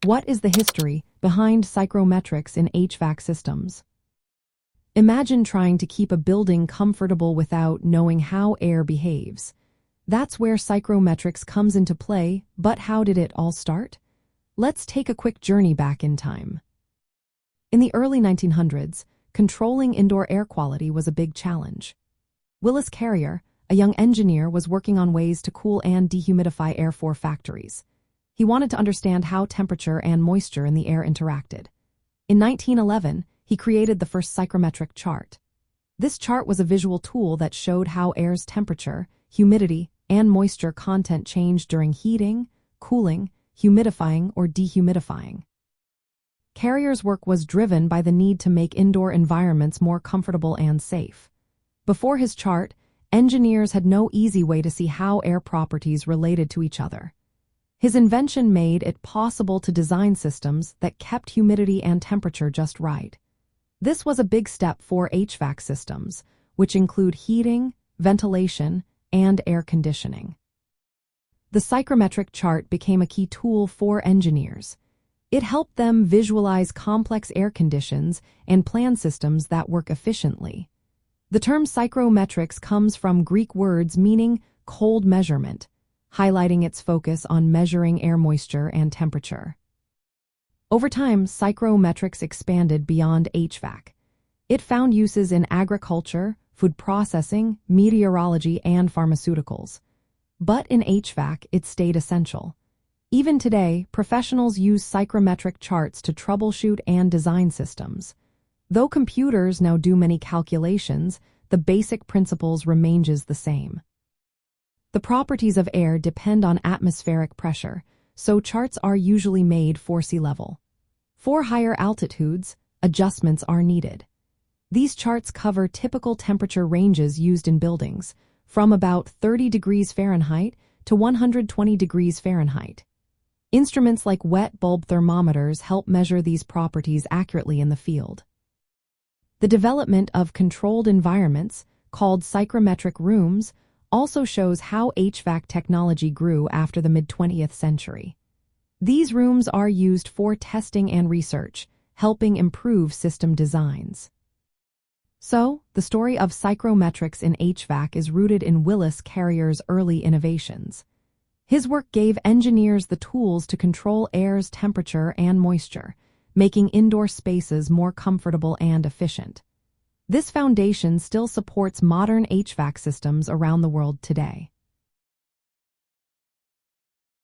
What is the history behind psychrometrics in HVAC systems? Imagine trying to keep a building comfortable without knowing how air behaves. That's where psychrometrics comes into play, but how did it all start? Let's take a quick journey back in time. In the early 1900s, controlling indoor air quality was a big challenge. Willis Carrier, a young engineer, was working on ways to cool and dehumidify air for factories. He wanted to understand how temperature and moisture in the air interacted. In 1911, he created the first psychrometric chart. This chart was a visual tool that showed how air's temperature, humidity, and moisture content changed during heating, cooling, humidifying, or dehumidifying. Carrier's work was driven by the need to make indoor environments more comfortable and safe. Before his chart, engineers had no easy way to see how air properties related to each other. His invention made it possible to design systems that kept humidity and temperature just right. This was a big step for HVAC systems, which include heating, ventilation, and air conditioning. The psychrometric chart became a key tool for engineers. It helped them visualize complex air conditions and plan systems that work efficiently. The term psychrometrics comes from Greek words meaning cold measurement, highlighting its focus on measuring air moisture and temperature. Over time, psychrometrics expanded beyond HVAC. It found uses in agriculture, food processing, meteorology, and pharmaceuticals. But in HVAC, it stayed essential. Even today, professionals use psychrometric charts to troubleshoot and design systems. Though computers now do many calculations, the basic principles remains the same. The properties of air depend on atmospheric pressure, so charts are usually made for sea level. For higher altitudes, adjustments are needed. These charts cover typical temperature ranges used in buildings, from about 30 degrees Fahrenheit to 120 degrees Fahrenheit. Instruments like wet bulb thermometers help measure these properties accurately in the field. The development of controlled environments, called psychrometric rooms, also shows how HVAC technology grew after the mid-20th century. These rooms are used for testing and research, helping improve system designs. So, the story of psychrometrics in HVAC is rooted in Willis Carrier's early innovations. His work gave engineers the tools to control air's temperature and moisture, making indoor spaces more comfortable and efficient. This foundation still supports modern HVAC systems around the world today.